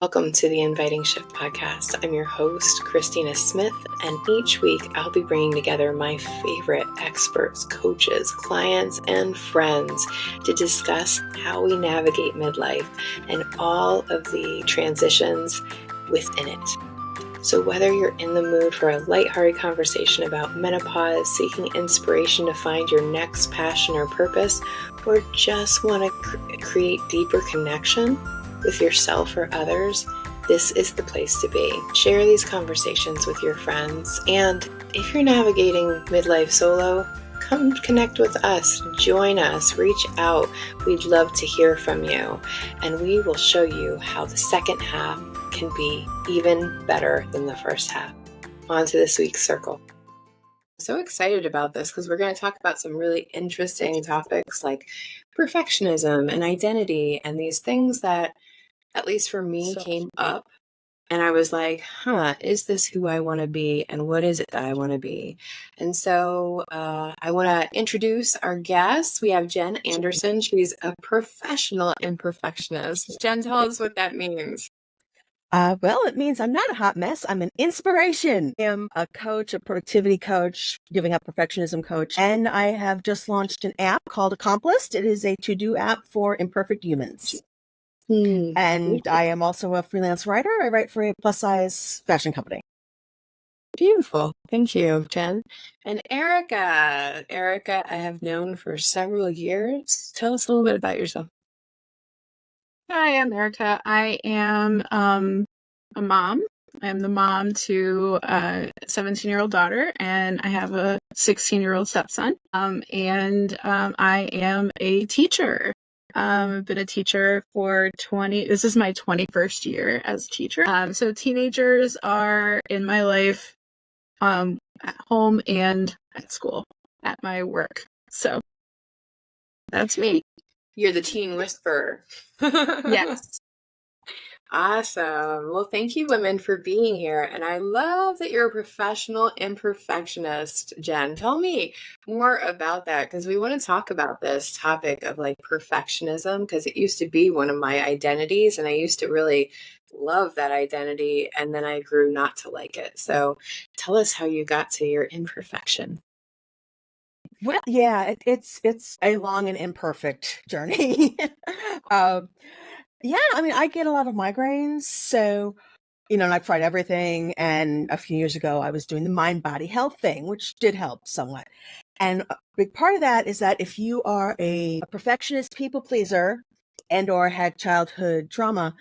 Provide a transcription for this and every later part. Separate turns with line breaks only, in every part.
Welcome to the Inviting Shift podcast. I'm your host, Christina Smith, and each week I'll be bringing together my favorite experts, coaches, clients, and friends to discuss how we navigate midlife and all of the transitions within it. So whether you're in the mood for a lighthearted conversation about menopause, seeking inspiration to find your next passion or purpose, or just want to create deeper connection with yourself or others, this is the place to be. Share these conversations with your friends, and if you're navigating midlife solo, come connect with us, join us, reach out. We'd love to hear from you, and we will show you how the second half can be even better than the first half. On to this week's circle. I'm so excited about this because we're going to talk about some really interesting topics like perfectionism and identity and these things that, at least for me, came up. And I was like, is this who I want to be? And what is it that I want to be? And so I want to introduce our guest. We have Jen Anderson. She's a professional imperfectionist. Jen, tell us what that means.
Well, it means I'm not a hot mess. I'm an inspiration. I am a coach, a productivity coach, giving up perfectionism coach. And I have just launched an app called Accomplished. It is a to-do app for imperfect humans. And I am also a freelance writer. I write for a plus-size fashion company.
Beautiful. Thank you, Jen. And Erica. Erica, I have known for several years. Tell us a little bit about yourself.
Hi, I'm Erica. I am a mom. I'm the mom to a 17-year-old daughter, and I have a 16-year-old stepson. And I am a teacher. I've been a teacher for this is my 21st year as a teacher. So teenagers are in my life, at home and at school, at my work. So that's me.
You're the teen whisperer.
Yes.
Awesome. Well, thank you, women, for being here. And I love that you're a professional imperfectionist, Jen. Tell me more about that, because we want to talk about this topic of like perfectionism, because it used to be one of my identities, and I used to really love that identity. And then I grew not to like it. So tell us how you got to your imperfection.
Well, yeah, it's a long and imperfect journey. Yeah, I mean, I get a lot of migraines. So, and I've tried everything. And a few years ago, I was doing the mind-body health thing, which did help somewhat. And a big part of that is that if you are a perfectionist people pleaser and or had childhood trauma,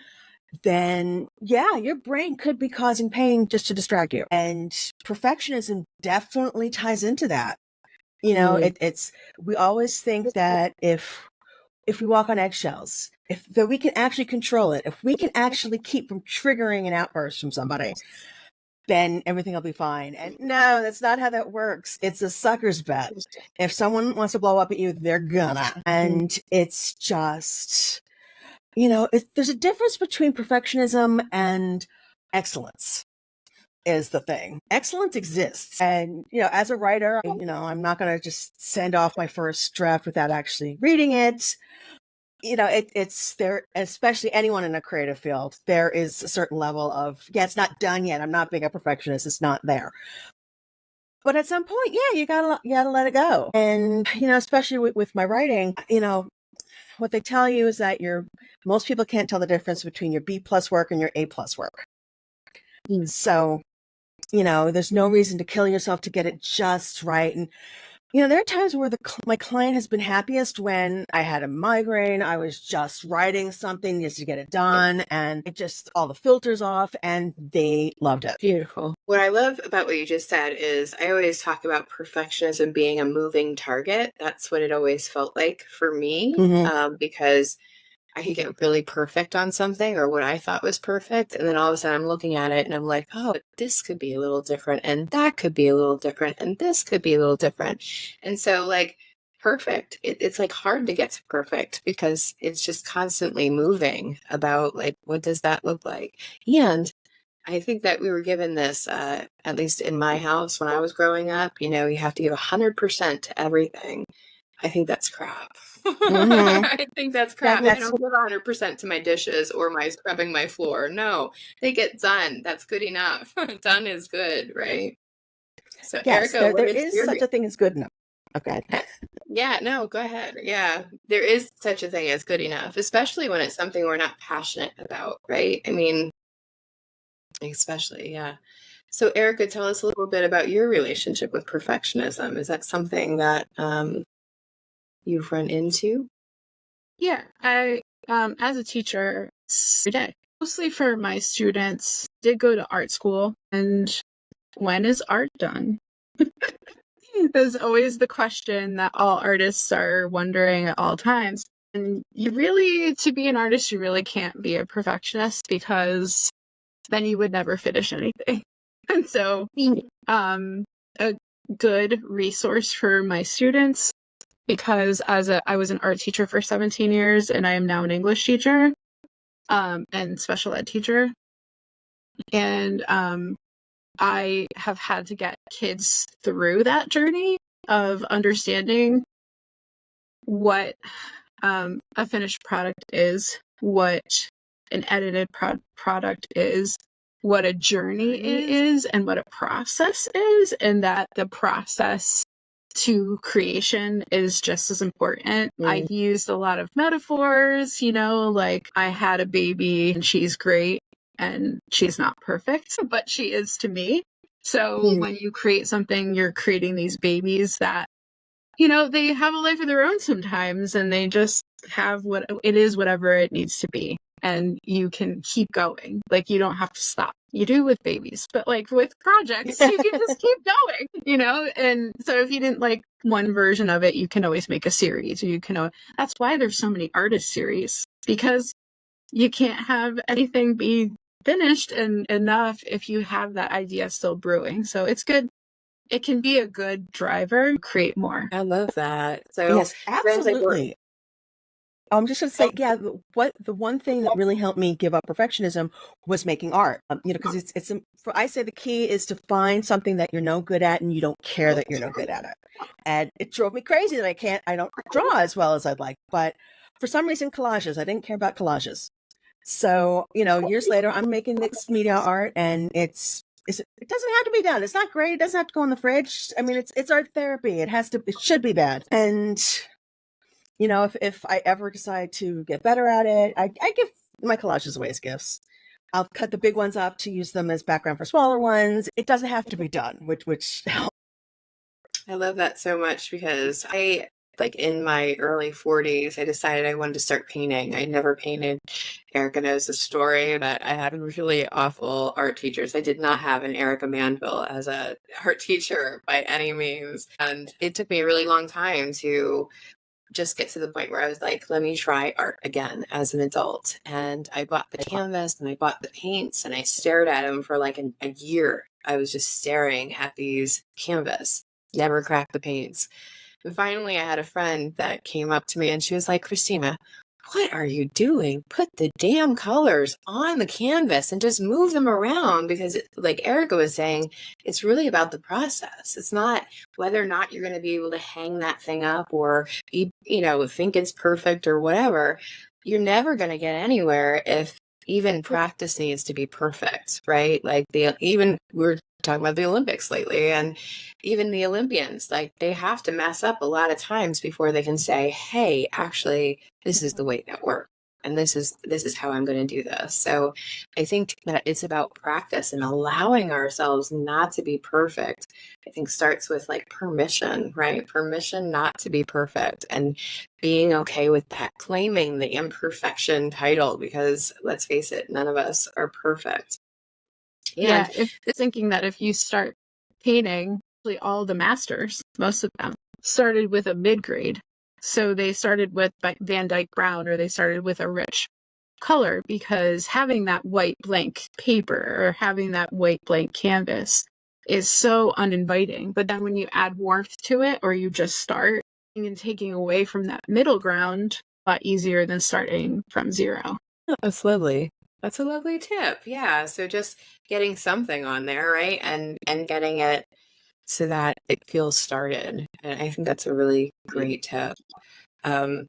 then yeah, your brain could be causing pain just to distract you. And perfectionism definitely ties into that. We always think that if we walk on eggshells, that we can actually control it, if we can actually keep from triggering an outburst from somebody, then everything will be fine. And no, that's not how that works. It's a sucker's bet. If someone wants to blow up at you, they're gonna. And it's just, there's a difference between perfectionism and excellence. Is the thing. Excellence exists. And, as a writer, I'm not going to just send off my first draft without actually reading it. It's there, especially anyone in a creative field, there is a certain level of, it's not done yet. I'm not being a perfectionist. It's not there. But at some point, you gotta let it go. And, especially with my writing, what they tell you is that most people can't tell the difference between your B+ work and your A+ work. So, there's no reason to kill yourself to get it just right. And, there are times where my client has been happiest when I had a migraine. I was just writing something just to get it done, and it just all the filters off, and they loved it.
Beautiful. What I love about what you just said is I always talk about perfectionism being a moving target. That's what it always felt like for me, because I could get really perfect on something or what I thought was perfect. And then all of a sudden I'm looking at it and I'm like, oh, this could be a little different. And that could be a little different. And this could be a little different. And so like perfect, it's like hard to get to perfect because it's just constantly moving about like, what does that look like? And I think that we were given this, at least in my house when I was growing up, you have to give 100% to everything. I think that's crap.
Mm-hmm.
I think that's crap. I
That's
don't give 100% to my dishes or my scrubbing my floor. No, they get done. That's good enough. Done is good, right? So
yes.
Erica,
There
what is
is
your
such a thing as good enough. Okay.
yeah, no, go ahead. Yeah, there is such a thing as good enough, especially when it's something we're not passionate about, right? I mean, especially, yeah. So, Erica, tell us a little bit about your relationship with perfectionism. Is that something that you've run into?
Yeah, I as a teacher every day, mostly for my students, did go to art school. And when is art done? There's always the question that all artists are wondering at all times. And you really, to be an artist, you really can't be a perfectionist, because then you would never finish anything. And so, a good resource for my students, because I was an art teacher for 17 years and I am now an English teacher, and special ed teacher. And I have had to get kids through that journey of understanding what a finished product is, what an edited product is, what a journey is, and what a process is, and that the process to creation is just as important. I used a lot of metaphors, like I had a baby and she's great and she's not perfect, but she is to me. So when you create something, you're creating these babies that, they have a life of their own sometimes, and they just have what it is, whatever it needs to be. And you can keep going. Like, you don't have to stop. You do with babies, but like with projects, you can just keep going, And so if you didn't like one version of it, you can always make a series, or that's why there's so many artist series, because you can't have anything be finished and enough if you have that idea still brewing. So it's good. It can be a good driver to create more.
I love that. So,
Yes,
sounds like
absolutely. I'm just going to say, yeah, the one thing that really helped me give up perfectionism was making art. Because I say the key is to find something that you're no good at and you don't care that you're no good at it. And it drove me crazy that I don't draw as well as I'd like. But for some reason, collages, I didn't care about collages. So, years later, I'm making mixed media art, and it doesn't have to be done. It's not great. It doesn't have to go in the fridge. I mean, it's art therapy. It should be bad. And if I ever decide to get better at it, I give my collages away as gifts. I'll cut the big ones up to use them as background for smaller ones. It doesn't have to be done, which
I love that so much, because like in my early 40s, I decided I wanted to start painting. I never painted. Erica knows the story that I had really awful art teachers. I did not have an Erica Manville as a art teacher by any means. And it took me a really long time to just get to the point where I was like, let me try art again as an adult. And I bought the canvas and I bought the paints and I stared at them for like a year. I was just staring at these canvas, never cracked the paints. And finally, I had a friend that came up to me and she was like, Christina, what are you doing? Put the damn colors on the canvas and just move them around, because like Erica was saying, it's really about the process. It's not whether or not you're going to be able to hang that thing up or be, think it's perfect or whatever. You're never going to get anywhere if even practice needs to be perfect, right? Like we're talking about the Olympics lately, and even the Olympians, like they have to mess up a lot of times before they can say, hey, actually, this is the way that works. And this is how I'm going to do this. So I think that it's about practice and allowing ourselves not to be perfect. I think starts with like permission, right? Permission not to be perfect, and being okay with that, claiming the imperfection title, because let's face it, none of us are perfect.
Yeah, if thinking that if you start painting, all the masters, most of them, started with a mid-grade. So they started with Van Dyke Brown, or they started with a rich color, because having that white blank paper or having that white blank canvas is so uninviting. But then when you add warmth to it, or you just start and taking away from that middle ground, a lot easier than starting from zero.
That's lovely. That's a lovely tip. Yeah. So just getting something on there, right? And getting it so that it feels started. And I think that's a really great tip. So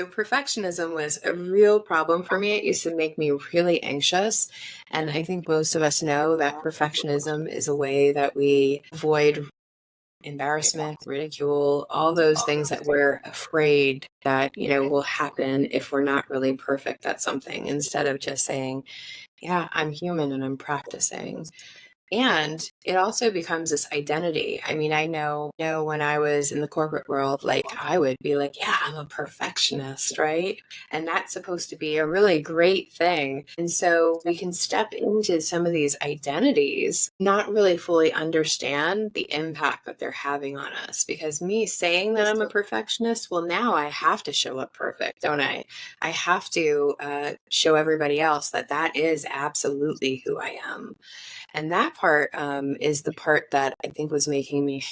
perfectionism was a real problem for me. It used to make me really anxious. And I think most of us know that perfectionism is a way that we avoid embarrassment, ridicule, all those things that we're afraid that, will happen if we're not really perfect at something, instead of just saying, yeah, I'm human and I'm practicing. And it also becomes this identity. I mean, I know when I was in the corporate world, like I would be like, yeah, I'm a perfectionist, right? And that's supposed to be a really great thing. And so we can step into some of these identities, not really fully understand the impact that they're having on us. Because me saying that I'm a perfectionist, well, now I have to show up perfect, don't I? I have to show everybody else that that is absolutely who I am. And that part is the part that I think was making me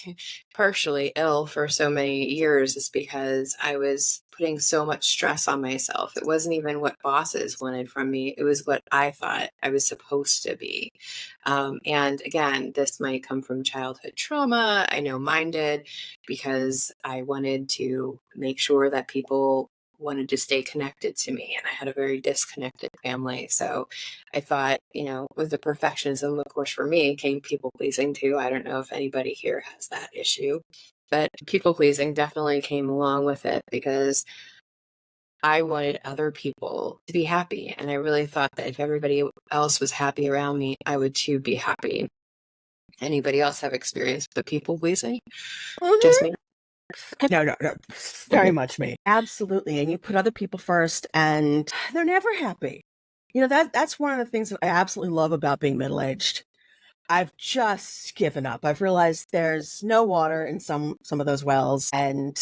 partially ill for so many years, is because I was putting so much stress on myself. It wasn't even what bosses wanted from me. It was what I thought I was supposed to be. And again, this might come from childhood trauma. I know mine did, because I wanted to make sure that people wanted to stay connected to me, and I had a very disconnected family. So I thought, with the perfectionism, of course, for me came people pleasing too. I don't know if anybody here has that issue, but people pleasing definitely came along with it, because I wanted other people to be happy. And I really thought that if everybody else was happy around me, I would too be happy. Anybody else have experience with the people pleasing? Just me?
No. Very much me. Absolutely. And you put other people first and they're never happy. That's one of the things that I absolutely love about being middle-aged. I've just given up. I've realized there's no water in some of those wells, and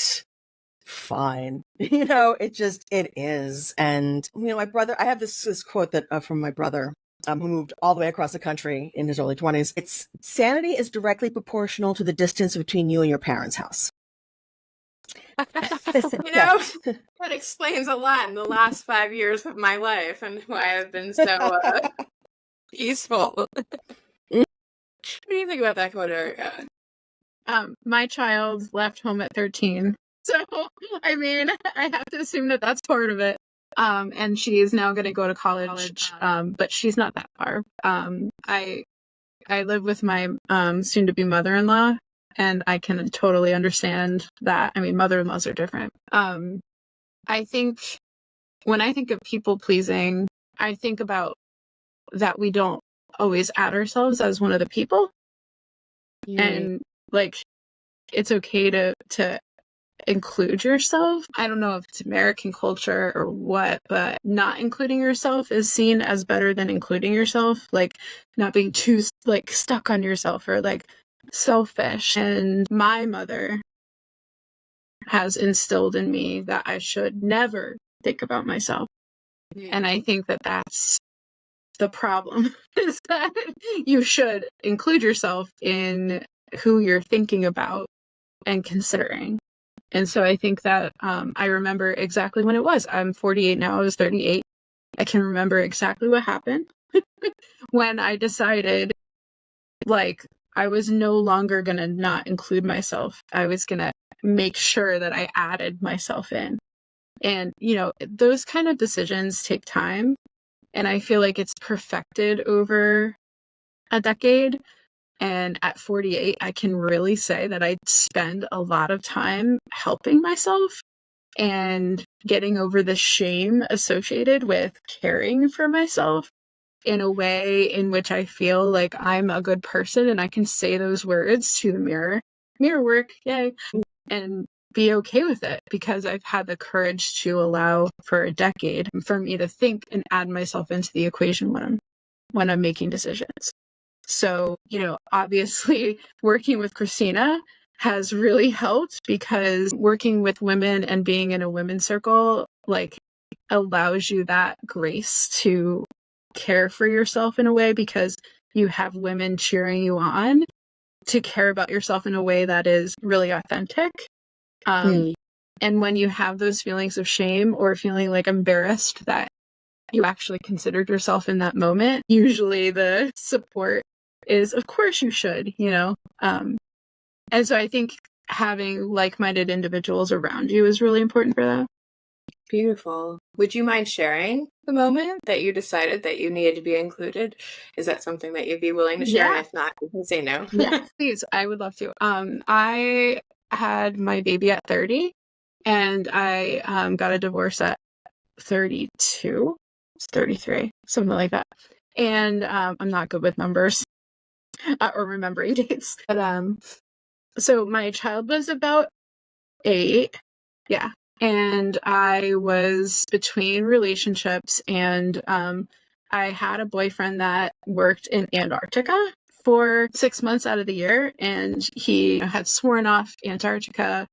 fine. It is. And my brother, I have this quote that from my brother, who moved all the way across the country in his early 20s. It's, sanity is directly proportional to the distance between you and your parents' house.
That explains a lot in the last 5 years of my life and why I've been so peaceful. What do you think about that quote, Erica?
My child left home at 13. So, I mean, I have to assume that that's part of it. And she is now going to go to college, but she's not that far. I live with my soon-to-be mother-in-law, and I can totally understand that. I mean, mother-in-laws are different. I think when I think of people-pleasing, I think about that we don't always add ourselves as one of the people. And, like, it's okay to include yourself. I don't know if it's American culture or what, but not including yourself is seen as better than including yourself. Like, not being too, like, stuck on yourself or, like, selfish. And my mother has instilled in me that I should never think about myself. And I think that that's the problem, is that you should include yourself in who you're thinking about and considering. And so I think that I remember exactly when it was. I'm 48 now. I was 38. I can remember exactly what happened when I decided, like, I was no longer going to not include myself. I was going to make sure that I added myself in. And, those kind of decisions take time. And I feel like it's perfected over a decade. And at 48, I can really say that I spend a lot of time helping myself and getting over the shame associated with caring for myself in a way in which I feel like I'm a good person and I can say those words to the mirror. Mirror work, yay. And be okay with it, because I've had the courage to allow for a decade for me to think and add myself into the equation when I'm making decisions. So, obviously working with Christina has really helped, because working with women and being in a women's circle, like, allows you that grace to care for yourself in a way, because you have women cheering you on to care about yourself in a way that is really authentic. And when you have those feelings of shame or feeling like embarrassed that you actually considered yourself in that moment, usually the support is, of course you should, And so I think having like-minded individuals around you is really important for that.
Beautiful. Would you mind sharing the moment that you decided that you needed to be included? Is that something that you'd be willing to share?
Yeah.
And if not, you can say no.
Yeah, please. I would love to. I had my baby at 30, and I got a divorce at 32, 33, something like that. And I'm not good with numbers or remembering dates. But so my child was about 8. Yeah. And I was between relationships, and I had a boyfriend that worked in Antarctica for 6 months out of the year, and he had sworn off Antarctica,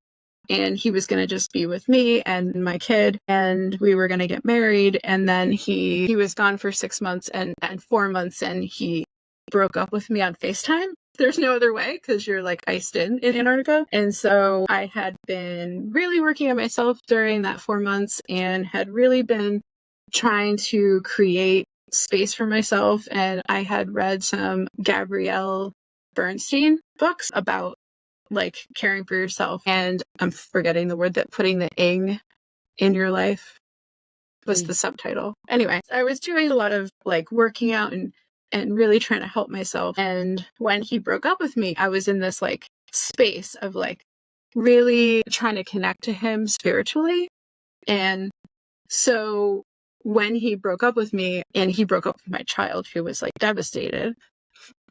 and he was going to just be with me and my kid, and we were going to get married. And then he was gone for 6 months and 4 months, and he broke up with me on FaceTime. There's no other way because you're like iced in Antarctica. And so I had been really working on myself during that 4 months and had really been trying to create space for myself. And I had read some Gabrielle Bernstein books about like caring for yourself. And I'm forgetting the word, that putting the ing in your life was the subtitle. Anyway, I was doing a lot of like working out and really trying to help myself. And when he broke up with me, I was in this like space of like really trying to connect to him spiritually. And so when he broke up with me, and he broke up with my child, who was like devastated,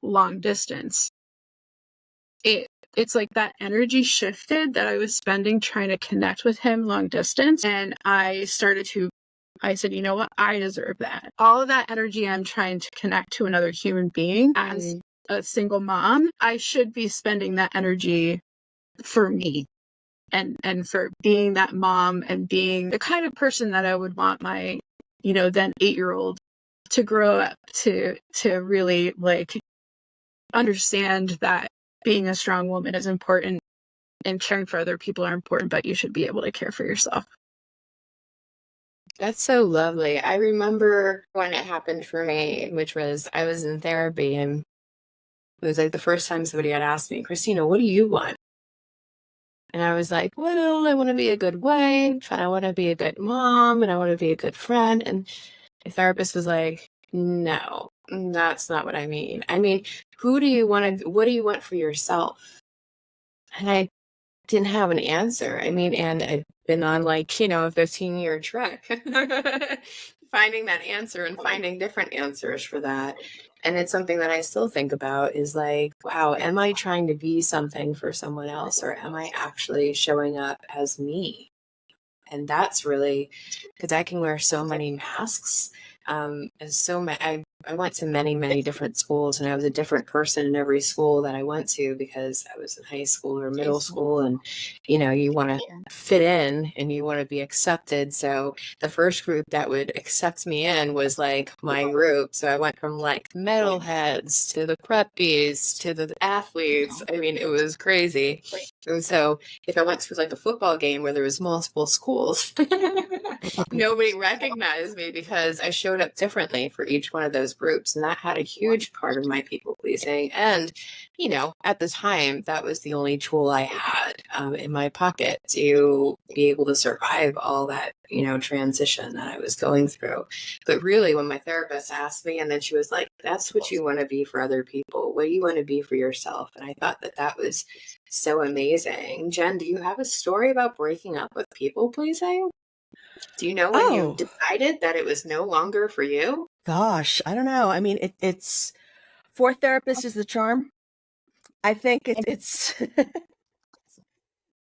long distance, it's like that energy shifted that I was spending trying to connect with him long distance. And I said, you know what? I deserve that. All of that energy I'm trying to connect to another human being as a single mom, I should be spending that energy for me and for being that mom and being the kind of person that I would want my, then 8-year-old to grow up to really like understand that being a strong woman is important and caring for other people are important, but you should be able to care for yourself.
That's so lovely. I remember when it happened for me, which was I was in therapy, and it was like the first time somebody had asked me, Christina, what do you want? And I was like, well, I want to be a good wife, and I want to be a good mom, and I want to be a good friend. And the therapist was like, no, that's not what I mean. I mean, what do you want for yourself? And I didn't have an answer. I mean, and I've been on like, a 15-year trek finding that answer and finding different answers for that. And it's something that I still think about is like, wow, am I trying to be something for someone else, or am I actually showing up as me? And that's really, because I can wear so many masks. And I went to many, many different schools, and I was a different person in every school that I went to because I was in high school or middle school, and you want to fit in and you want to be accepted. So the first group that would accept me in was like my group. So I went from like metalheads to the preppies to the athletes. I mean, it was crazy. And so if I went to like a football game where there was multiple schools, nobody recognized me because I showed up differently for each one of those groups. And that had a huge part of my people pleasing. And, at the time, that was the only tool I had in my pocket to be able to survive all that, transition that I was going through. But really, when my therapist asked me, and then she was like, that's what you want to be for other people. What do you want to be for yourself? And I thought that was so amazing. Jen, do you have a story about breaking up with people pleasing? Do you know when you decided that it was no longer for you?
Gosh, I don't know. I mean, it's for therapists is the charm. I think it's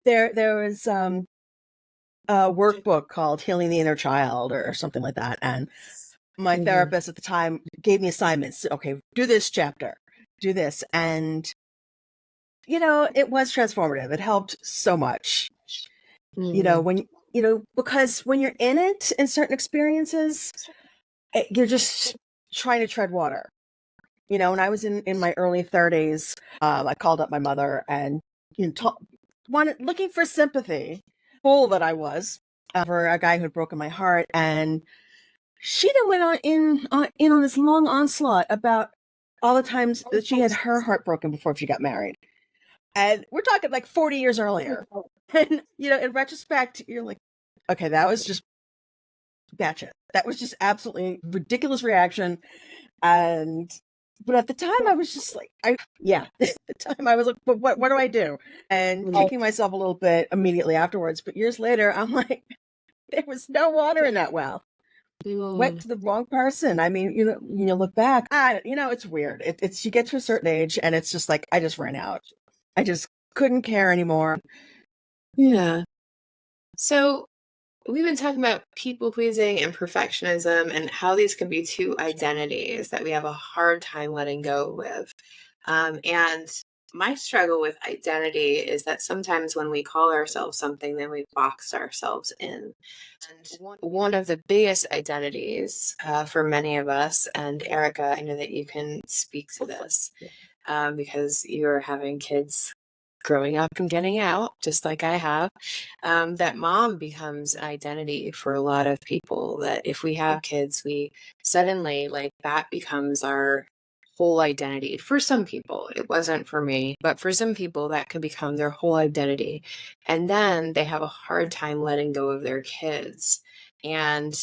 there was a workbook called Healing the Inner Child or something like that, and my therapist at the time gave me assignments. Okay, do this chapter, do this, and it was transformative. It helped so much. Because when you're in it in certain experiences, you're just trying to tread water. When I was in my early 30s, I called up my mother and looking for sympathy, fool that I was, for a guy who had broken my heart, and she then went in on this long onslaught about all the times that she had her heart broken before she got married. And we're talking like 40 years earlier. And, in retrospect, you're like, okay, that was just batshit. That was just absolutely ridiculous reaction. But at the time I was just like, at the time I was like, but what do I do? And kicking myself a little bit immediately afterwards. But years later, I'm like, there was no water in that well. Went to the wrong person. I mean, look back, it's weird. It's you get to a certain age and it's just like, I just ran out. I just couldn't care anymore.
Yeah. So we've been talking about people pleasing and perfectionism and how these can be two identities that we have a hard time letting go with. And my struggle with identity is that sometimes when we call ourselves something, then we box ourselves in. And one of the biggest identities for many of us, and Erica, I know that you can speak to this because you're having kids growing up and getting out, just like I have, that mom becomes an identity for a lot of people. That if we have kids, we suddenly, like, that becomes our whole identity. For some people, it wasn't for me, but for some people, that could become their whole identity. And then they have a hard time letting go of their kids. And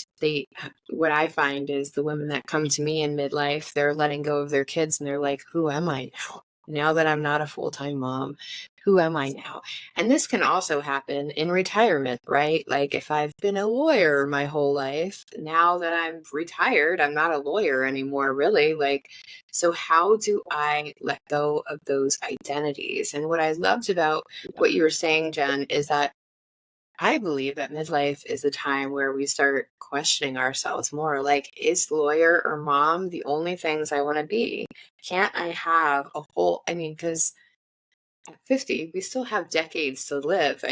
what I find is the women that come to me in midlife, they're letting go of their kids and they're like, who am I now? Now that I'm not a full-time mom, who am I now? And this can also happen in retirement, right? Like if I've been a lawyer my whole life, now that I'm retired, I'm not a lawyer anymore, really. Like, so how do I let go of those identities? And what I loved about what you were saying, Jen, is that I believe that midlife is a time where we start questioning ourselves more. Like, is lawyer or mom the only things I want to be? Can't I have a whole, because at 50, we still have decades to live.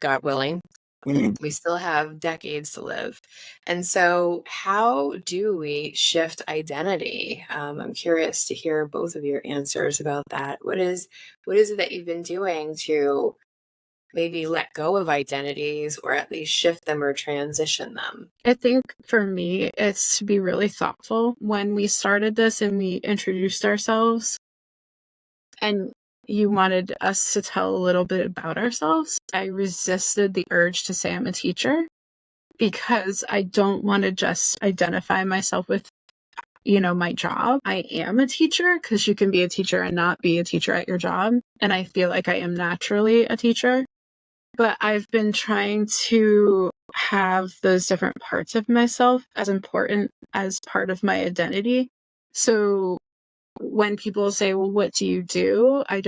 God willing, we still have decades to live. And so how do we shift identity? I'm curious to hear both of your answers about that. What is it that you've been doing to maybe let go of identities or at least shift them or transition them?
I think for me, it's to be really thoughtful. When we started this and we introduced ourselves and you wanted us to tell a little bit about ourselves, I resisted the urge to say I'm a teacher because I don't want to just identify myself with, my job. I am a teacher because you can be a teacher and not be a teacher at your job. And I feel like I am naturally a teacher. But I've been trying to have those different parts of myself as important as part of my identity. So when people say, well, what do you do? I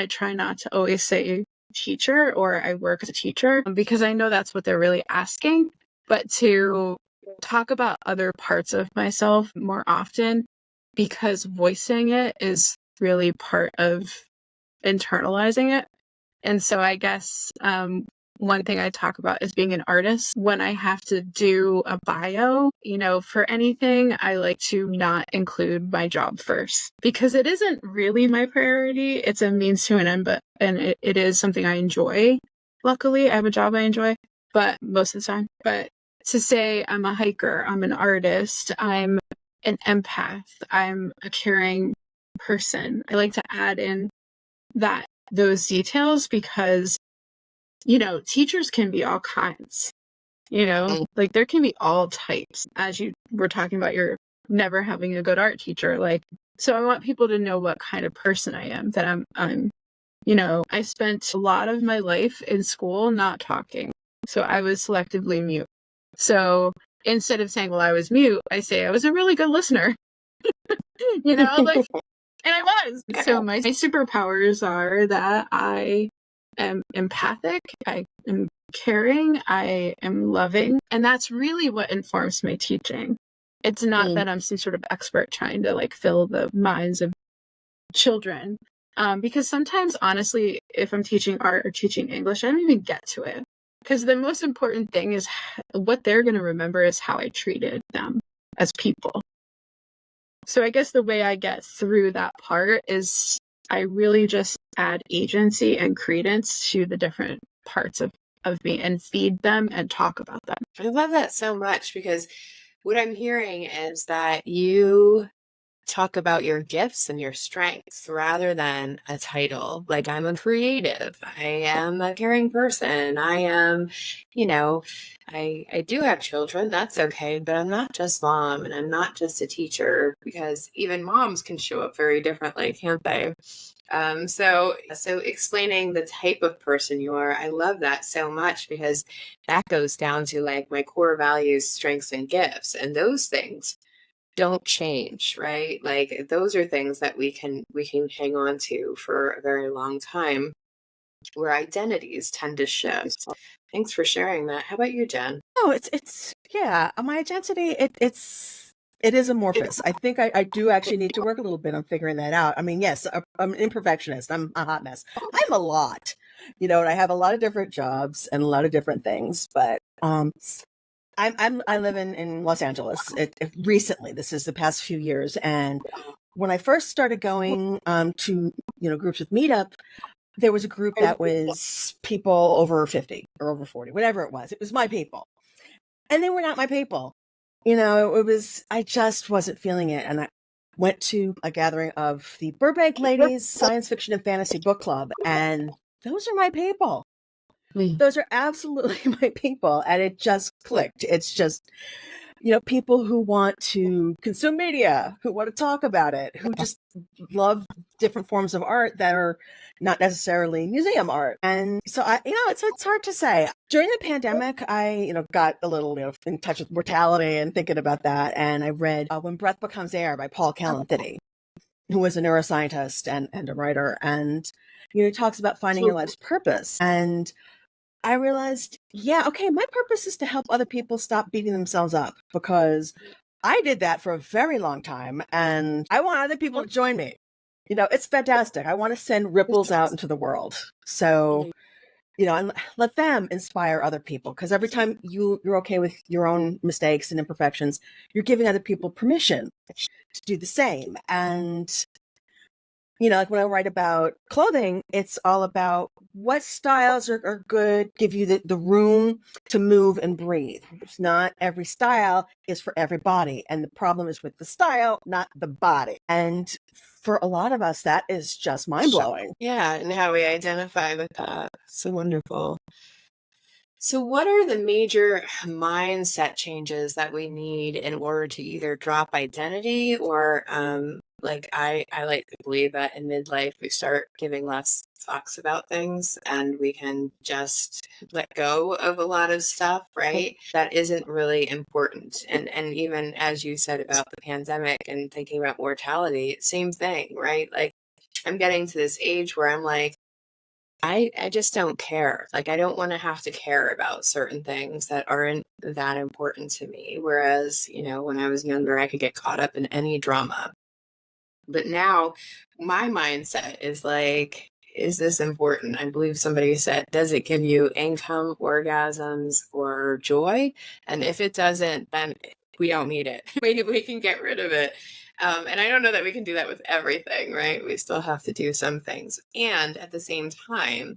try not to always say teacher or I work as a teacher because I know that's what they're really asking, but to talk about other parts of myself more often because voicing it is really part of internalizing it. And so I guess one thing I talk about is being an artist. When I have to do a bio, for anything, I like to not include my job first because it isn't really my priority. It's a means to an end, and it is something I enjoy. Luckily, I have a job I enjoy, but most of the time. But to say I'm a hiker, I'm an artist, I'm an empath, I'm a caring person, I like to add in those details because teachers can be all kinds, like there can be all types, as you were talking about you're never having a good art teacher. Like, so I want people to know what kind of person I am, that I'm I spent a lot of my life in school not talking, so I was selectively mute. So instead of saying, well, I was mute, I say I was a really good listener. Like, and I was. So my superpowers are that I am empathic, I am caring, I am loving, and that's really what informs my teaching. It's not that I'm some sort of expert trying to like fill the minds of children. Because sometimes, honestly, if I'm teaching art or teaching English, I don't even get to it. Because the most important thing is what they're going to remember is how I treated them as people. So I guess the way I get through that part is I really just add agency and credence to the different parts of me and feed them and talk about them.
I love that so much because what I'm hearing is that you talk about your gifts and your strengths rather than a title. Like, I'm a creative, I am a caring person, I am, you know, I do have children, that's okay, but I'm not just mom and I'm not just a teacher, because even moms can show up very differently, can't they? So explaining the type of person you are, I love that so much, because that goes down to like my core values, strengths, and gifts, and those things don't change, right? Like, those are things that we can hang on to for a very long time, where identities tend to shift. Thanks for sharing that. How about you, Jen?
Oh, it's yeah. My identity, it is amorphous. I think I do actually need to work a little bit on figuring that out. I mean, yes, I'm an imperfectionist. I'm a hot mess. I'm a lot, and I have a lot of different jobs and a lot of different things. But I live in Los Angeles. Recently, this is the past few years, and when I first started going to groups with Meetup, there was a group that was people over 50 or over 40, whatever it was. It was my people. And they were not my people. I just wasn't feeling it. And I went to a gathering of the Burbank Ladies Science Fiction and Fantasy Book Club. And those are my people. Those are absolutely my people. And it just clicked. It's just, people who want to consume media, who want to talk about it, who just love different forms of art that are not necessarily museum art. And so it's hard to say. During the pandemic, I, got a little, in touch with mortality and thinking about that. And I read When Breath Becomes Air by Paul Kalanithi, who was a neuroscientist and a writer. And, he talks about finding your life's purpose. And I realized, yeah, okay, my purpose is to help other people stop beating themselves up, because I did that for a very long time and I want other people to join me. It's fantastic. I want to send ripples out into the world. So, and let them inspire other people, because every time you're okay with your own mistakes and imperfections, you're giving other people permission to do the same. And like when I write about clothing, it's all about what styles are good, give you the room to move and breathe. It's not every style is for everybody. And the problem is with the style, not the body. And for a lot of us, that is just mind blowing.
Yeah, and how we identify with that. So wonderful. So, what are the major mindset changes that we need in order to either drop identity or, like, I like to believe that in midlife we start giving less fucks about things and we can just let go of a lot of stuff, right? That isn't really important. And even as you said about the pandemic and thinking about mortality, same thing, right? Like, I'm getting to this age where I'm like, I just don't care. Like, I don't want to have to care about certain things that aren't that important to me. Whereas, when I was younger, I could get caught up in any drama. But now my mindset is like, is this important? I believe somebody said, does it give you income, orgasms, or joy? And if it doesn't, then we don't need it. We can get rid of it. And I don't know that we can do that with everything, right? We still have to do some things. And at the same time,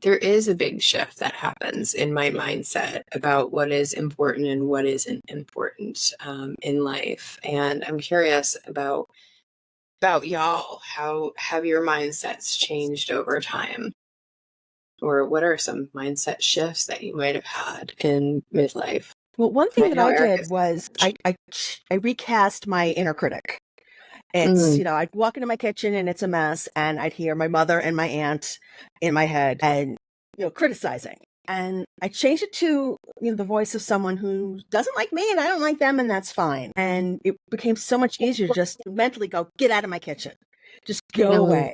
there is a big shift that happens in my mindset about what is important and what isn't important in life. And I'm curious about y'all. How have your mindsets changed over time? Or what are some mindset shifts that you might have had in midlife?
Well, one thing that I did was I recast my inner critic. It's, I'd walk into my kitchen and it's a mess, and I'd hear my mother and my aunt in my head and, criticizing. And I changed it to, the voice of someone who doesn't like me and I don't like them, and that's fine. And it became so much easier to just mentally go, get out of my kitchen. Just go away.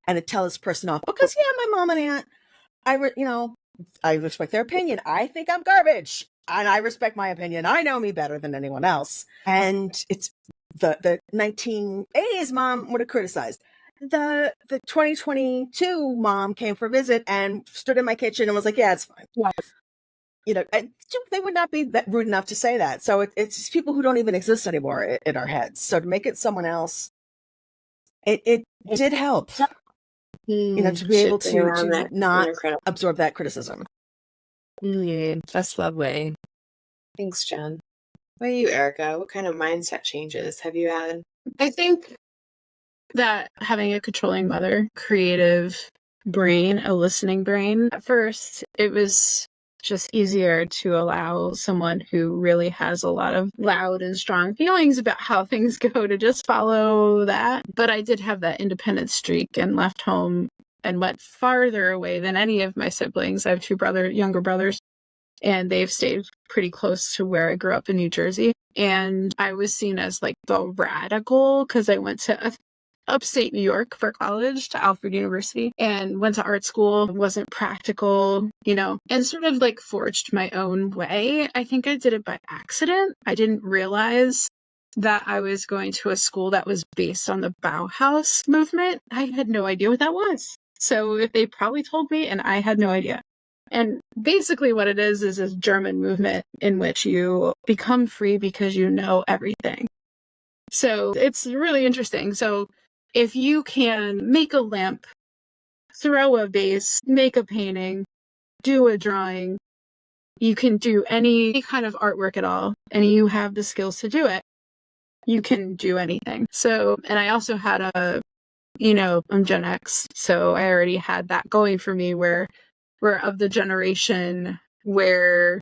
And to tell this person off. Because, yeah, my mom and aunt, I respect their opinion. I think I'm garbage. And I respect my opinion. I know me better than anyone else. And it's the 1980s mom would have criticized. The 2022 mom came for a visit and stood in my kitchen and was like, yeah, it's fine. They would not be that rude enough to say that. So it's people who don't even exist anymore in our heads. So to make it someone else, it did help. To be able to not absorb that criticism.
Yeah, that's lovely. Thanks, Jen. What about you, Erica? What kind of mindset changes have you had?
I think that having a controlling mother, creative brain, a listening brain, at first it was just easier to allow someone who really has a lot of loud and strong feelings about how things go to just follow that. But I did have that independent streak and left home and went farther away than any of my siblings. I have two younger brothers, and they've stayed pretty close to where I grew up in New Jersey. And I was seen as like the radical because I went to upstate New York for college to Alfred University and went to art school, wasn't practical, and sort of like forged my own way. I think I did it by accident. I didn't realize that I was going to a school that was based on the Bauhaus movement. I had no idea what that was. So if they probably told me, and I had no idea. And basically what it is a German movement in which you become free because you know everything. So it's really interesting. So if you can make a lamp, throw a vase, make a painting, do a drawing, you can do any kind of artwork at all, and you have the skills to do it, you can do anything. So, and I also had I'm Gen X, so I already had that going for me where we're of the generation where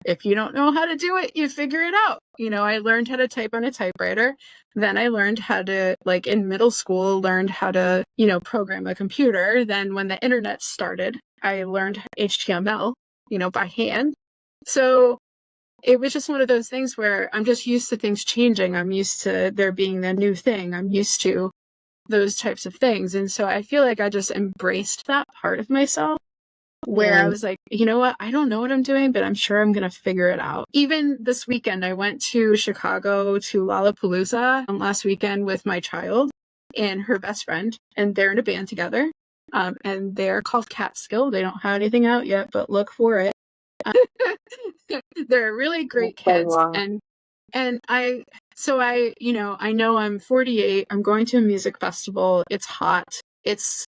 if you don't know how to do it, you figure it out. I learned how to type on a typewriter. Then I learned how to, like in middle school, learned how to, program a computer. Then when the internet started, I learned HTML, by hand. So it was just one of those things where I'm just used to things changing. I'm used to there being the new thing. I'm used to those types of things. And so I feel like I just embraced that part of myself where I was like, you know what? I don't know what I'm doing, but I'm sure I'm going to figure it out. Even this weekend, I went to Chicago to Lollapalooza last weekend with my child and her best friend, and they're in a band together. And they're called Catskill. They don't have anything out yet, but look for it. They're really great kids. And I know I'm 48. I'm going to a music festival. It's hot.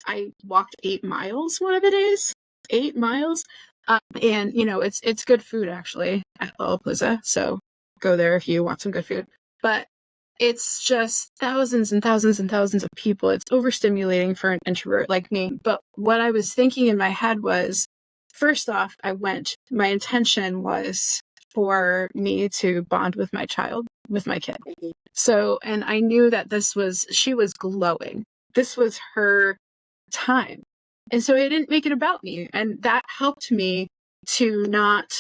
I walked 8 miles one of the days. 8 miles. And it's good food actually at Lollapalooza. So go there if you want some good food. But it's just thousands and thousands and thousands of people. It's overstimulating for an introvert like me. But what I was thinking in my head was, first off, my intention was for me to bond with my child, with my kid. So, and I knew that she was glowing. This was her time. And so I didn't make it about me. And that helped me to not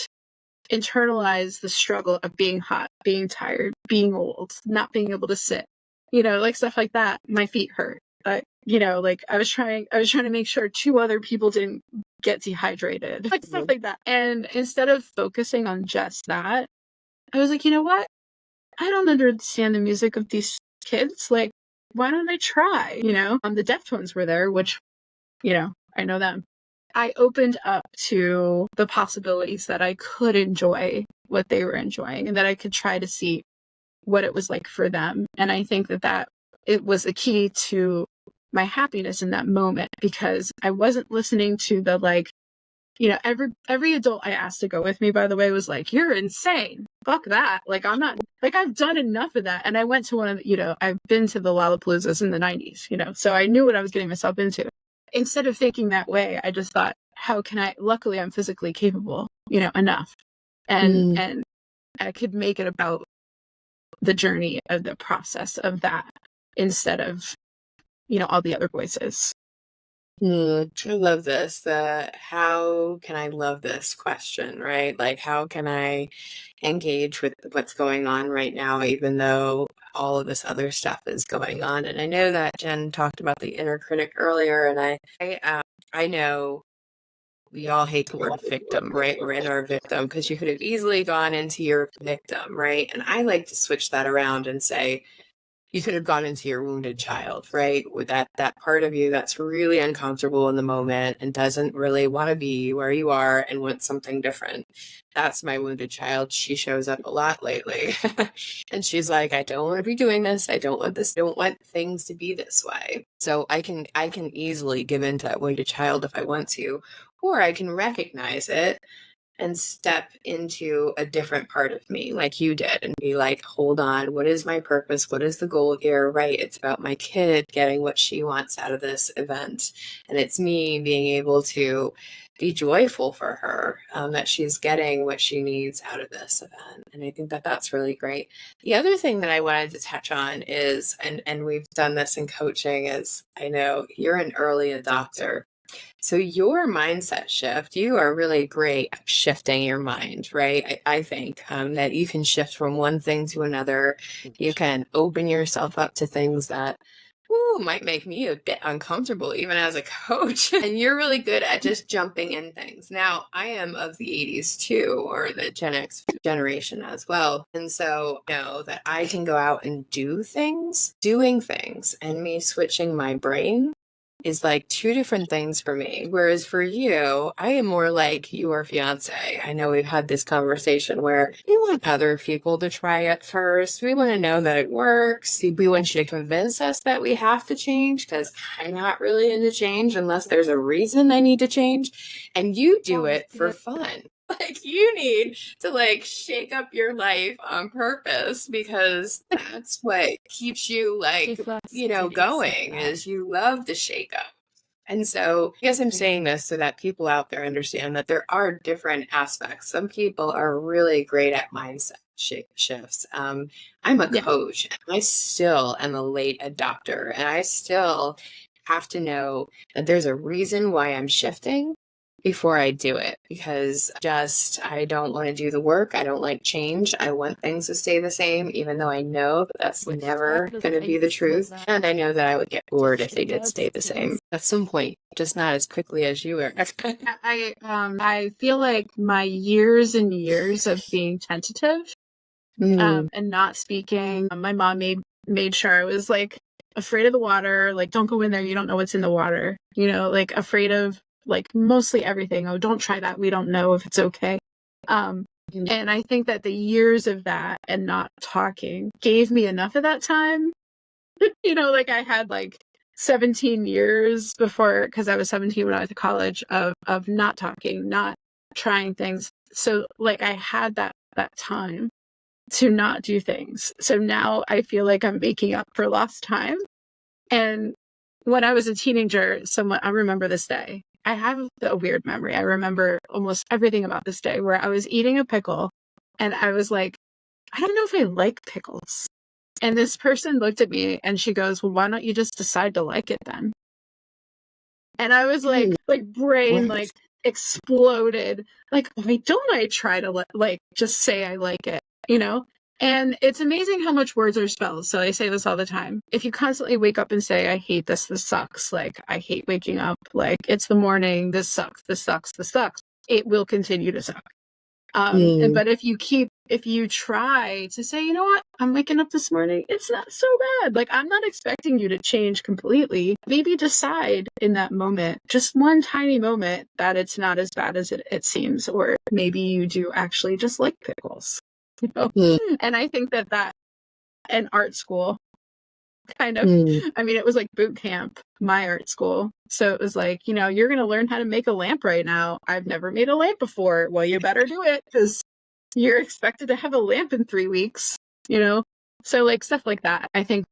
internalize the struggle of being hot, being tired, being old, not being able to sit, like stuff like that. My feet hurt. Like I was trying to make sure 2 other people didn't get dehydrated, like stuff like that. And instead of focusing on just that, I was like, you know what? I don't understand the music of these kids. Like, why don't I try? The Deftones were there, which, I know them. I opened up to the possibilities that I could enjoy what they were enjoying and that I could try to see what it was like for them. And I think that it was a key to my happiness in that moment because I wasn't listening to the every adult I asked to go with me, by the way, was like, you're insane. Fuck that. Like, I'm not, like, I've done enough of that. And I went to I've been to the Lollapaloozas in the 90s, so I knew what I was getting myself into. Instead of thinking that way, I just thought, luckily I'm physically capable, enough. And I could make it about the journey of the process of that instead of, all the other voices.
I love this. The how can I love this question, right? Like, how can I engage with what's going on right now, even though all of this other stuff is going on? And I know that Jen talked about the inner critic earlier, and I know we all hate the word victim, right? We're in our victim because you could have easily gone into your victim, right? And I like to switch that around and say, you could have gone into your wounded child, right? With that part of you that's really uncomfortable in the moment and doesn't really want to be where you are and wants something different. That's my wounded child. She shows up a lot lately. And she's like, I don't want to be doing this. I don't want this. I don't want things to be this way. So I can easily give in to that wounded child if I want to, or I can recognize it and step into a different part of me like you did and be like, hold on, what is my purpose? What is the goal here? Right. It's about my kid getting what she wants out of this event. And it's me being able to be joyful for her, that she's getting what she needs out of this event. And I think that that's really great. The other thing that I wanted to touch on is, and we've done this in coaching, is I know you're an early adopter. So your mindset shift, you are really great at shifting your mind, right? I think that you can shift from one thing to another. You can open yourself up to things that might make me a bit uncomfortable, even as a coach. And you're really good at just jumping in things. Now, I am of the 80s too, or the Gen X generation as well. And so I know that I can go out and do things, doing things, and me switching my brain is like two different things for me. Whereas for you, I am more like your fiance. I know we've had this conversation where we want other people to try it first. We want to know that it works. We want you to convince us that we have to change because I'm not really into change unless there's a reason I need to change. And you do it for fun. Like you need to like shake up your life on purpose because that's what keeps you like, going is you love to shake up. And so I guess I'm saying this so that people out there understand that there are different aspects. Some people are really great at mindset shifts. I'm a coach. And I still am a late adopter and I still have to know that there's a reason why I'm shifting before I do it because I don't want to do the work. I don't like change. I want things to stay the same, even though I know that that's never going to be the truth. And I know that I would get bored if they did stay the same at some point, just not as quickly as you were.
I feel like my years and years of being tentative and not speaking, my mom made sure I was like afraid of the water, like don't go in there, you don't know what's in the water, like afraid of like mostly everything. Oh, don't try that. We don't know if it's okay. And I think that the years of that and not talking gave me enough of that time. Like I had like 17 years before, because I was 17 when I was at college, of not talking, not trying things. So like I had that time to not do things. So now I feel like I'm making up for lost time. And when I was a teenager, I remember this day. I have a weird memory. I remember almost everything about this day where I was eating a pickle and I was like, I don't know if I like pickles. And this person looked at me and she goes, well, why don't you just decide to like it then? And I was like brain like exploded. Like, why don't I try to like just say I like it, And it's amazing how much words are spells. So I say this all the time. If you constantly wake up and say, I hate this sucks, like, I hate waking up, like, it's the morning, this sucks, it will continue to suck. But if you try to say, you know what, I'm waking up this morning, it's not so bad. Like, I'm not expecting you to change completely. Maybe decide in that moment, just one tiny moment, that it's not as bad as it seems. Or maybe you do actually just like pickles. And I think that in art school kind of, I mean, it was like boot camp, my art school. So it was like, you're going to learn how to make a lamp right now. I've never made a lamp before. Well, you better do it because you're expected to have a lamp in 3 weeks, So like stuff like that, I think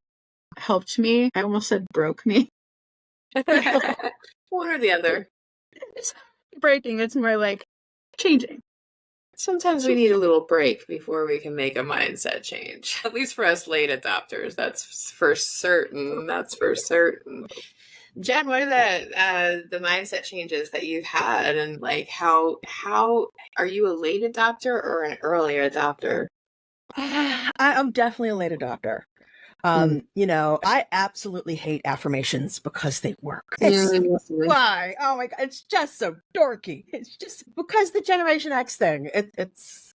helped me. I almost said broke me.
One or the other.
It's breaking. It's more like changing.
Sometimes we need a little break before we can make a mindset change. At least for us late adopters, that's for certain. Jen, what are the mindset changes that you've had, and like how are you a late adopter or an early adopter?
I'm definitely a late adopter. I absolutely hate affirmations because they work. Why? Oh my God, it's just so dorky. It's just because the Generation X thing. It's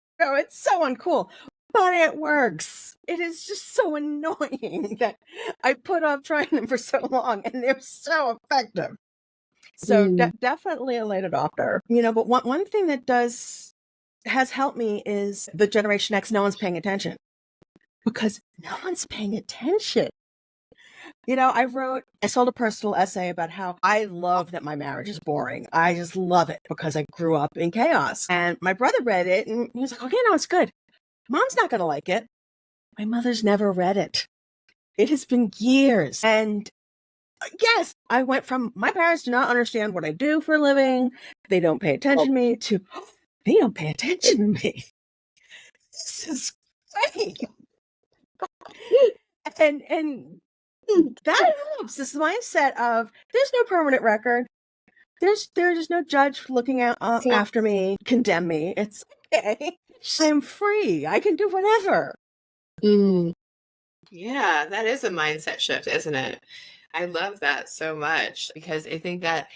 so uncool, but it works. It is just so annoying that I put off trying them for so long, and they're so effective. So definitely a late adopter. But one thing that has helped me is the Generation X. No one's paying attention. Because no one's paying attention. I sold a personal essay about how I love that my marriage is boring. I just love it because I grew up in chaos. And my brother read it and he was like, okay, no, it's good. Mom's not going to like it. My mother's never read it. It has been years. And yes, I went from my parents do not understand what I do for a living. They don't pay attention to me to they don't pay attention to me. This is great. And that helps. This mindset of there's no permanent record. There's no judge looking out after me, condemn me. It's okay. I'm free. I can do whatever.
Yeah, that is a mindset shift, isn't it? I love that so much because I think that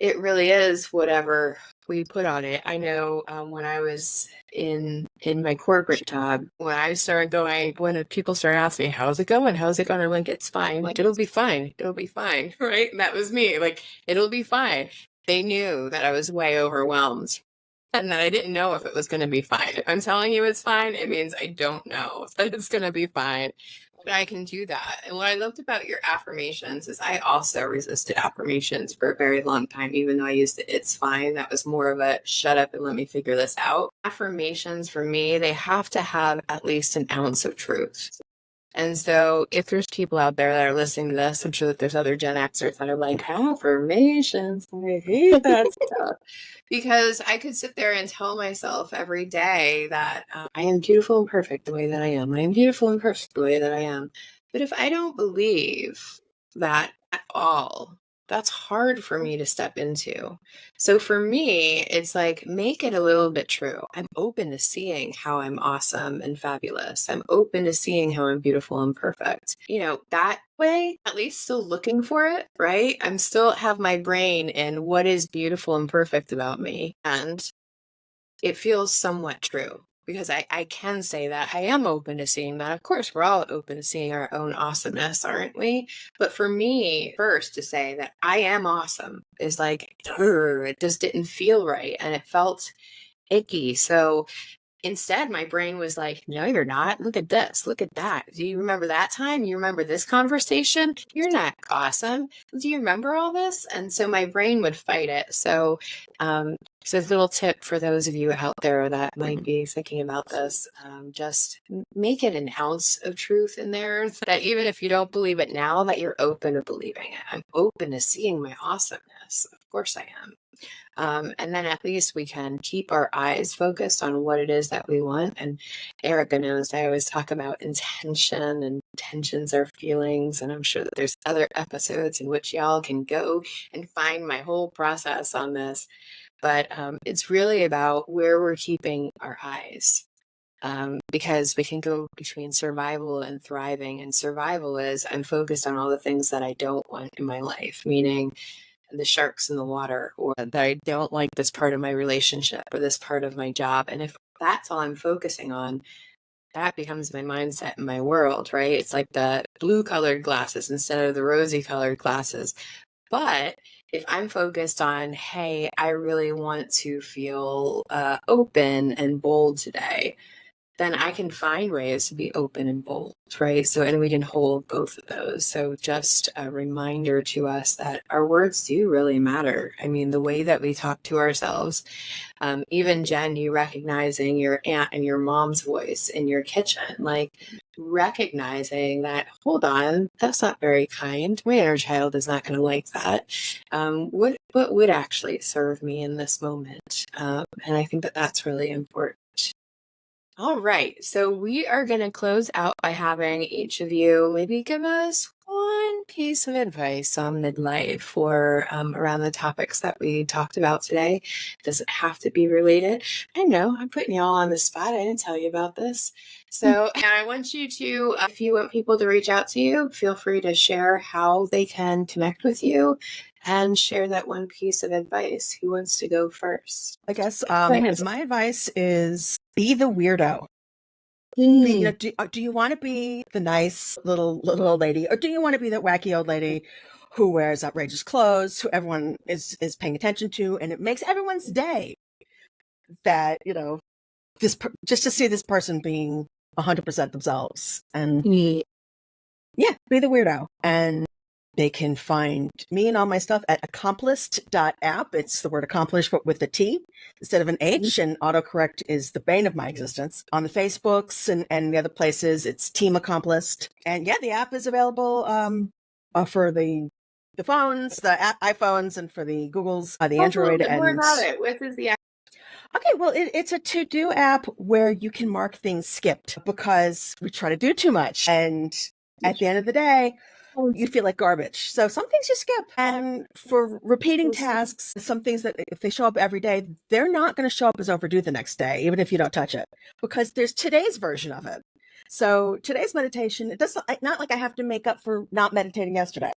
it really is whatever we put on it. I know when I was in my corporate job, when I started going, when people started asking me, how's it going? How's it going? I'm like, it's fine. Like, it'll be fine. It'll be fine. Right? And that was me. Like, it'll be fine. They knew that I was way overwhelmed and that I didn't know if it was going to be fine. If I'm telling you it's fine, it means I don't know that it's going to be fine. But I can do that. And what I loved about your affirmations is I also resisted affirmations for a very long time, even though I used the it's fine. That was more of a shut up and let me figure this out. Affirmations for me, they have to have at least an ounce of truth. And so if there's people out there that are listening to this, I'm sure that there's other Gen Xers that are like, affirmations, I hate that stuff. Because I could sit there and tell myself every day that I am beautiful and perfect the way that I am. I am beautiful and perfect the way that I am. But if I don't believe that at all, that's hard for me to step into. So for me, it's like, make it a little bit true. I'm open to seeing how I'm awesome and fabulous. I'm open to seeing how I'm beautiful and perfect. That way, at least still looking for it, right? I'm still have my brain in what is beautiful and perfect about me. And it feels somewhat true. Because I can say that I am open to seeing that. Of course, we're all open to seeing our own awesomeness, aren't we? But for me, first to say that I am awesome is like, it just didn't feel right. And it felt icky. So instead, my brain was like, no, you're not. Look at this. Look at that. Do you remember that time? You remember this conversation? You're not awesome. Do you remember all this? And so my brain would fight it. So, a little tip for those of you out there that might be thinking about this, just make it an ounce of truth in there that even if you don't believe it now, that you're open to believing it. I'm open to seeing my awesomeness. Of course I am. And then at least we can keep our eyes focused on what it is that we want. And Erica knows I always talk about intention, and intentions are feelings. And I'm sure that there's other episodes in which y'all can go and find my whole process on this. But it's really about where we're keeping our eyes. Because we can go between survival and thriving. And survival is I'm focused on all the things that I don't want in my life, meaning the sharks in the water, or that I don't like this part of my relationship or this part of my job. And if that's all I'm focusing on, that becomes my mindset and my world, right? It's like the blue colored glasses instead of the rosy colored glasses. But if I'm focused on, hey, I really want to feel open and bold today, then I can find ways to be open and bold, right? So, and we can hold both of those. So just a reminder to us that our words do really matter. I mean, the way that we talk to ourselves, even Jen, you recognizing your aunt and your mom's voice in your kitchen, like recognizing that, hold on, that's not very kind. My inner child is not going to like that. What would actually serve me in this moment? And I think that that's really important. All right, so we are going to close out by having each of you maybe give us one piece of advice on midlife or around the topics that we talked about today. Does it have to be related? I know, I'm putting you all on the spot. I didn't tell you about this. So I want you to, if you want people to reach out to you, feel free to share how they can connect with you and share that one piece of advice. Who wants to go first?
I guess my advice is be the weirdo. Do you want to be the nice little old lady, or do you want to be that wacky old lady who wears outrageous clothes, who everyone is paying attention to, and it makes everyone's day that, just to see this person being 100% themselves? And Yeah, be the weirdo. And they can find me and all my stuff at accomplished.app. It's the word accomplish, but with a T instead of an H, and autocorrect is the bane of my existence. On the Facebooks and the other places, it's Team Accomplished. And yeah, the app is available for the phones, the iPhones, and for the Googles, the Android.
A little bit more about it. What is the app?
Okay, well, it's a to-do app where you can mark things skipped because we try to do too much. And at the end of the day, you feel like garbage. So some things you skip. And for repeating tasks, some things that if they show up every day, they're not going to show up as overdue the next day, even if you don't touch it, because there's today's version of it. So today's meditation, it doesn't, not like I have to make up for not meditating yesterday.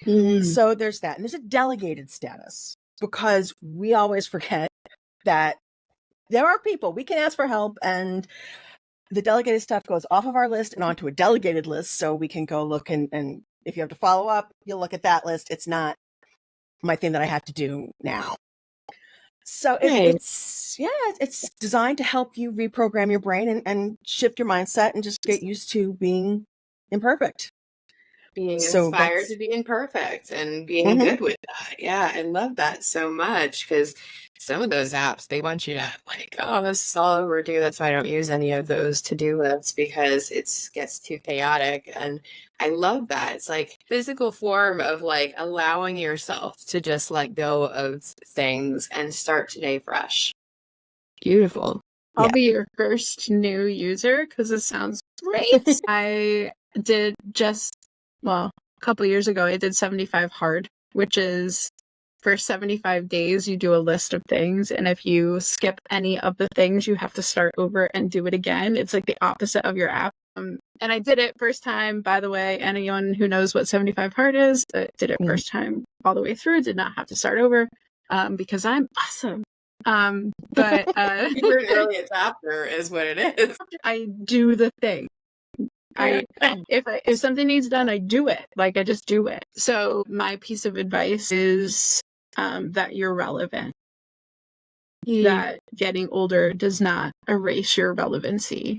So there's that. And there's a delegated status because we always forget that there are people we can ask for help, and the delegated stuff goes off of our list and onto a delegated list, so we can go look and if you have to follow up, you'll look at that list. It's not my thing that I have to do now. So it's designed to help you reprogram your brain and shift your mindset and just get used to being imperfect.
Being inspired to be imperfect and being good with that. Yeah, I love that so much because some of those apps, they want you to like, oh, this is all overdue. That's why I don't use any of those to-do lists because it gets too chaotic. And I love that. It's like physical form of like allowing yourself to just let go of things and start today fresh. Beautiful.
I'll be your first new user because it sounds great. I did a couple years ago, I did 75 hard, which is for 75 days, you do a list of things. And if you skip any of the things, you have to start over and do it again. It's like the opposite of your app. And I did it first time, by the way. Anyone who knows what 75 hard is, did it first time all the way through, did not have to start over because I'm awesome. But
you're an early adopter is what it is.
I do the thing. If something needs done, I do it. Like I just do it. So my piece of advice is that you're relevant. That getting older does not erase your relevancy.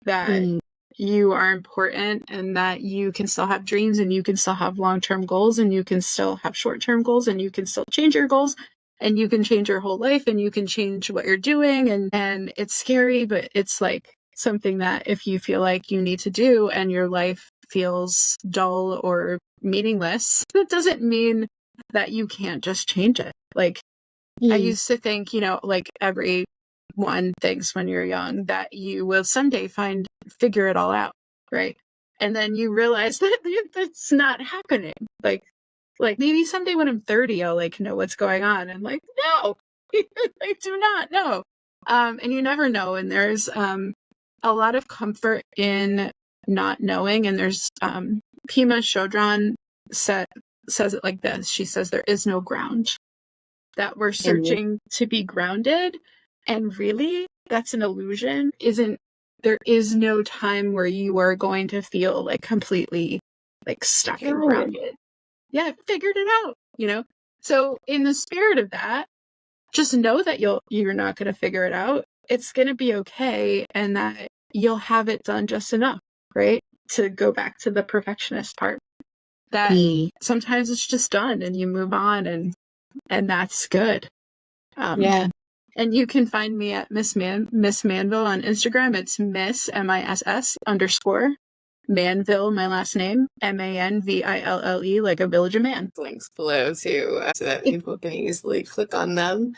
That you are important and that you can still have dreams and you can still have long-term goals and you can still have short-term goals and you can still change your goals and you can change your whole life and you can change what you're doing and it's scary, but it's like something that if you feel like you need to do and your life feels dull or meaningless, that doesn't mean that you can't just change it. Like I used to think, like everyone thinks when you're young that you will someday figure it all out, right? And then you realize that that's not happening. Like maybe someday when I'm 30, I'll like know what's going on. And like, no, I do not know. And you never know. And there's a lot of comfort in not knowing. And there's Pema Chodron says it like this. She says there is no ground, that we're searching to be grounded. And really, that's an illusion. There is no time where you are going to feel like completely like stuck and grounded. Yeah, figured it out, So in the spirit of that, just know that you're not going to figure it out. It's going to be okay. And that you'll have it done just enough, right? To go back to the perfectionist part, that sometimes it's just done and you move on and that's good. And you can find me at Miss Manville on Instagram. It's Miss MISS _ Manville, my last name, MANVILLE, like a village of man.
Links below too, so that people can easily click on them.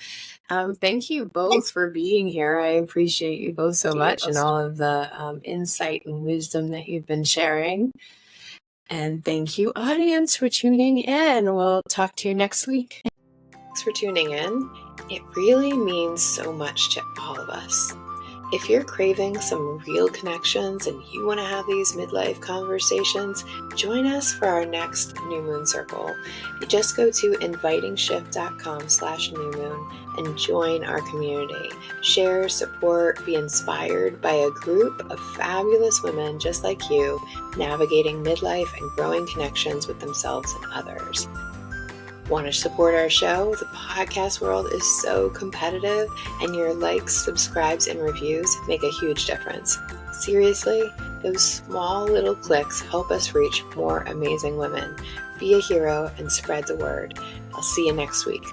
Thank you both for being here. I appreciate you both so much and all of the insight and wisdom that you've been sharing. And thank you, audience, for tuning in. We'll talk to you next week. Thanks for tuning in. It really means so much to all of us. If you're craving some real connections and you want to have these midlife conversations, join us for our next New Moon Circle. You just go to invitingshift.com/new moon and join our community. Share, support, be inspired by a group of fabulous women just like you, navigating midlife and growing connections with themselves and others. Want to support our show? The podcast world is so competitive, and your likes, subscribes, and reviews make a huge difference. Seriously, Those small little clicks help us reach more amazing women. Be a hero and spread the word. I'll see you next week.